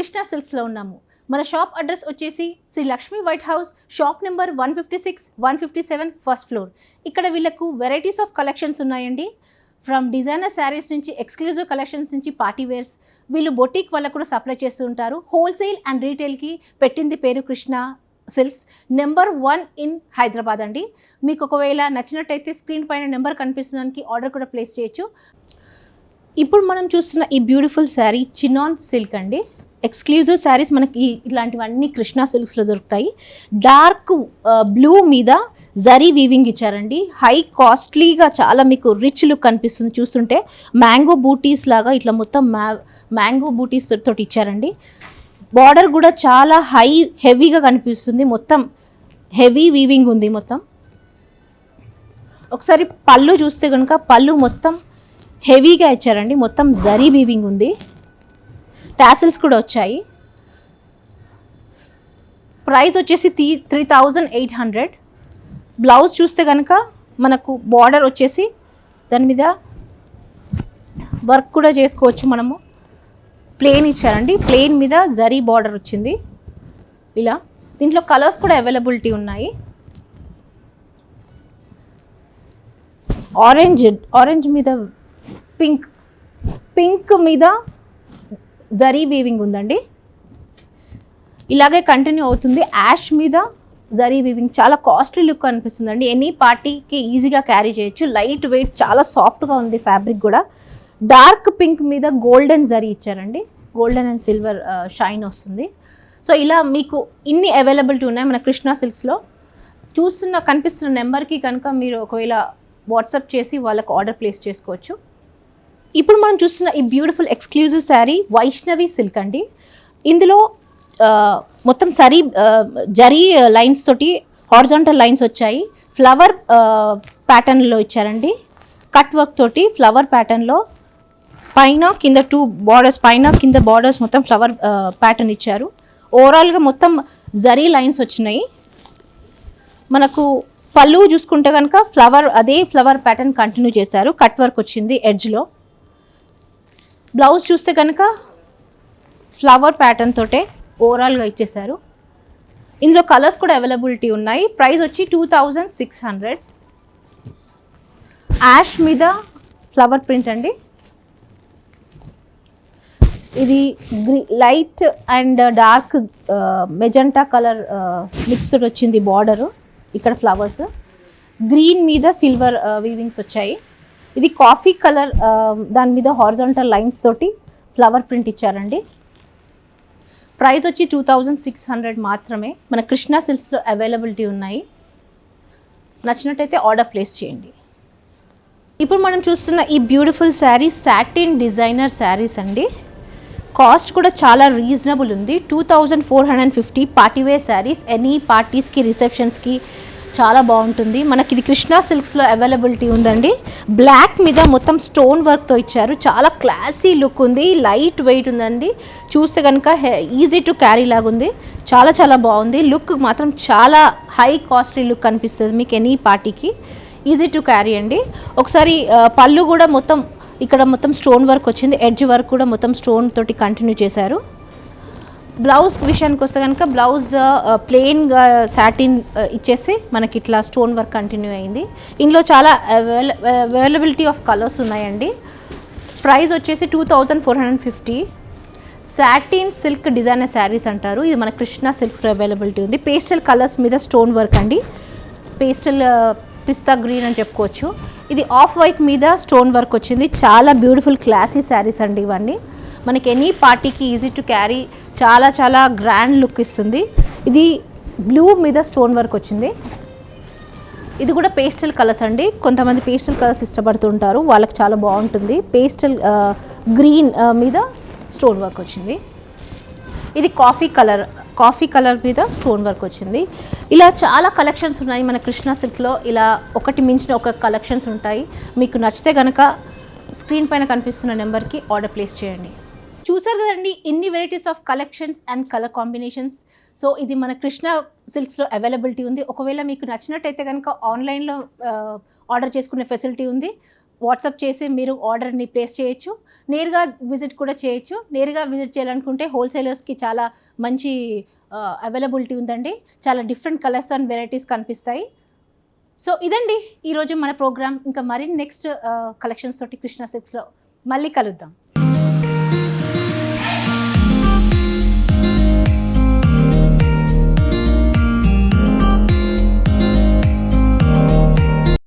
కృష్ణా సిల్క్స్లో ఉన్నాము. మన shop address వచ్చేసి Shri Lakshmi White House, shop number 156, 157 first floor. ఇక్కడ వీళ్ళకు వెరైటీస్ ఆఫ్ కలెక్షన్స్ ఉన్నాయండి. ఫ్రమ్ డిజైనర్ శారీస్ నుంచి ఎక్స్క్లూజివ్ కలెక్షన్స్ నుంచి పార్టీ వేర్స్, వీళ్ళు బొటిక్ వాళ్ళకు కూడా సప్లై చేస్తూ ఉంటారు. హోల్సేల్ అండ్ రీటైల్కి పెట్టింది పేరు Krishna silks, number 1 in Hyderabad అండి. మీకు ఒకవేళ నచ్చినట్టయితే స్క్రీన్ పైన నెంబర్ కనిపిస్తుందానికి ఆర్డర్ కూడా ప్లేస్ చేయొచ్చు. ఇప్పుడు మనం చూస్తున్న ఈ బ్యూటిఫుల్ శారీ చినాన్ సిల్క్ అండి. ఎక్స్క్లూజివ్ శారీస్ మనకి ఇలాంటివన్నీ కృష్ణా సిల్క్స్లో దొరుకుతాయి. డార్క్ బ్లూ మీద జరీ వీవింగ్ ఇచ్చారండి. హై కాస్ట్లీగా చాలా మీకు రిచ్ లుక్ కనిపిస్తుంది చూస్తుంటే. మ్యాంగో బూటీస్ లాగా ఇట్లా మొత్తం మ్యాంగో బూటీస్ తోటి ఇచ్చారండి. బార్డర్ కూడా చాలా హెవీగా కనిపిస్తుంది. మొత్తం హెవీ వీవింగ్ ఉంది మొత్తం. ఒకసారి పళ్ళు చూస్తే కనుక పళ్ళు మొత్తం హెవీగా ఇచ్చారండి. మొత్తం జరీ వీవింగ్ ఉంది. టాసిల్స్ కూడా వచ్చాయి. ప్రైస్ వచ్చేసి 3800. బ్లౌజ్ చూస్తే కనుక మనకు బార్డర్ వచ్చేసి దాని మీద వర్క్ కూడా చేసుకోవచ్చు మనము. ప్లెయిన్ ఇచ్చారండి. ప్లెయిన్ మీద జరీ బార్డర్ వచ్చింది ఇలా. దీంట్లో కలర్స్ కూడా అవైలబిలిటీ ఉన్నాయి. ఆరెంజ్ మీద పింక్ మీద జరీ వీవింగ్ ఉందండి. ఇలాగే కంటిన్యూ అవుతుంది. యాష్ మీద జరీ వీవింగ్ చాలా కాస్ట్లీ లుక్ అనిపిస్తుందండి. ఎనీ పార్టీకి ఈజీగా క్యారీ చేయొచ్చు. లైట్ వెయిట్, చాలా సాఫ్ట్గా ఉంది ఫ్యాబ్రిక్ కూడా. డార్క్ పింక్ మీద గోల్డెన్ జరీ ఇచ్చారండి. గోల్డెన్ అండ్ సిల్వర్ షైన్ వస్తుంది. సో ఇలా మీకు ఇన్ని అవైలబిలిటీ ఉన్నాయి మన కృష్ణా సిల్క్స్లో. కనిపిస్తున్న నెంబర్కి కనుక మీరు ఒకవేళ వాట్సాప్ చేసి వాళ్ళకు ఆర్డర్ ప్లేస్ చేసుకోవచ్చు. ఇప్పుడు మనం చూస్తున్న ఈ beautiful exclusive sari Vaishnavi silk అండి. ఇందులో మొత్తం జరీ లైన్స్ తోటి హారిజాంటల్ లైన్స్ వచ్చాయి. ఫ్లవర్ ప్యాటర్న్లో ఇచ్చారండి. కట్ వర్క్ తోటి ఫ్లవర్ ప్యాటర్న్లో పైన కింద 2 బార్డర్స్, పైన కింద బార్డర్స్ మొత్తం ఫ్లవర్ ప్యాటర్న్ ఇచ్చారు. ఓవరాల్గా మొత్తం జరీ లైన్స్ వచ్చినాయి. మనకు పళ్ళు చూసుకుంటే కనుక అదే ఫ్లవర్ ప్యాటర్న్ కంటిన్యూ చేశారు. కట్ వర్క్ వచ్చింది ఎడ్జ్లో. బ్లౌజ్ చూస్తే కనుక ఫ్లవర్ ప్యాటర్న్ తోటే ఓవరాల్గా ఇచ్చేసారు. ఇందులో కలర్స్ కూడా అవైలబిలిటీ ఉన్నాయి. ప్రైస్ వచ్చి 2600. యాష్ మీద ఫ్లవర్ ప్రింట్ అండి. ఇది light and dark magenta colour mix తోటి వచ్చింది బార్డరు. ఇక్కడ ఫ్లవర్స్ గ్రీన్ మీద సిల్వర్ వీవింగ్స్ వచ్చాయి. ఇది కాఫీ కలర్, దాని మీద హారిజాంటల్ లైన్స్ తోటి ఫ్లవర్ ప్రింట్ ఇచ్చారండి. ప్రైస్ వచ్చి 2600 మాత్రమే. మన కృష్ణా సిల్క్స్లో అవైలబిలిటీ ఉన్నాయి. నచ్చినట్టయితే ఆర్డర్ ప్లేస్ చేయండి. ఇప్పుడు మనం చూస్తున్న ఈ beautiful sari satin designer saris అండి. కాస్ట్ కూడా చాలా రీజనబుల్ ఉంది. 2450 పార్టీవేర్ శారీస్. ఎనీ పార్టీస్కి, రిసెప్షన్స్కి చాలా బాగుంటుంది. మనకి ఇది కృష్ణా సిల్క్స్లో అవైలబిలిటీ ఉందండి. బ్లాక్ మీద మొత్తం స్టోన్ వర్క్తో ఇచ్చారు. చాలా క్లాసీ లుక్ ఉంది. లైట్ వెయిట్ ఉందండి. చూస్తే కనుక ఈజీ టు క్యారీ లాగా ఉంది. చాలా చాలా బాగుంది. లుక్ మాత్రం చాలా హై కాస్ట్లీ లుక్ అనిపిస్తుంది మీకు ఎనీ పార్టీకి. ఈజీ టు క్యారీ అండి. ఒకసారి పళ్ళు కూడా ఇక్కడ మొత్తం స్టోన్ వర్క్ వచ్చింది. ఎడ్జ్ వర్క్ కూడా మొత్తం స్టోన్ తోటి కంటిన్యూ చేశారు. బ్లౌజ్ విషయానికి వస్తే కనుక బ్లౌజ్ ప్లెయిన్గా సాటిన్ ఇచ్చేసి మనకి ఇట్లా స్టోన్ వర్క్ కంటిన్యూ అయింది. ఇందులో చాలా అవైలబిలిటీ ఆఫ్ కలర్స్ ఉన్నాయండి. ప్రైస్ వచ్చేసి 2450. సాటిన్ సిల్క్ డిజైనర్ శారీస్ అంటారు. ఇది మన కృష్ణా సిల్క్స్లో అవైలబిలిటీ ఉంది. పేస్టల్ కలర్స్ మీద స్టోన్ వర్క్ అండి. పేస్టల్ పిస్తా గ్రీన్ అని చెప్పుకోవచ్చు. ఇది ఆఫ్ వైట్ మీద స్టోన్ వర్క్ వచ్చింది. చాలా బ్యూటిఫుల్ క్లాసీ శారీస్ అండి ఇవన్నీ. మనకి ఎనీ పార్టీకి ఈజీ టు క్యారీ, చాలా చాలా గ్రాండ్ లుక్ ఇస్తుంది. ఇది బ్లూ మీద స్టోన్ వర్క్ వచ్చింది. ఇది కూడా పేస్టల్ కలర్స్ అండి. కొంతమంది పేస్టల్ కలర్స్ ఇష్టపడుతుంటారు, వాళ్ళకి చాలా బాగుంటుంది. పేస్టల్ గ్రీన్ మీద స్టోన్ వర్క్ వచ్చింది. ఇది కాఫీ కలర్ మీద స్టోన్ వర్క్ వచ్చింది. ఇలా చాలా కలెక్షన్స్ ఉన్నాయి మన కృష్ణా సిల్క్లో. ఇలా ఒకటి మించిన ఒక కలెక్షన్స్ ఉంటాయి. మీకు నచ్చితే కనుక స్క్రీన్ పైన కనిపిస్తున్న నెంబర్కి ఆర్డర్ ప్లేస్ చేయండి. చూసారు కదండి ఇన్ని varieties of collections and colour combinations. So ఇది మన కృష్ణా సిల్క్స్లో అవైలబిలిటీ ఉంది. ఒకవేళ మీకు నచ్చినట్టయితే కనుక ఆన్లైన్లో ఆర్డర్ చేసుకునే ఫెసిలిటీ ఉంది. వాట్సాప్ చేసి మీరు ఆర్డర్ని ప్లేస్ చేయొచ్చు, నేరుగా విజిట్ కూడా చేయొచ్చు. నేరుగా విజిట్ చేయాలనుకుంటే హోల్సేలర్స్కి చాలా మంచి అవైలబిలిటీ ఉందండి. చాలా డిఫరెంట్ కలర్స్ అండ్ వెరైటీస్ కనిపిస్తాయి. సో ఇదండి ఈరోజు మన ప్రోగ్రామ్. ఇంకా మరిన్ని నెక్స్ట్ కలెక్షన్స్ తోటి కృష్ణ సిల్క్స్లో మళ్ళీ కలుద్దాం.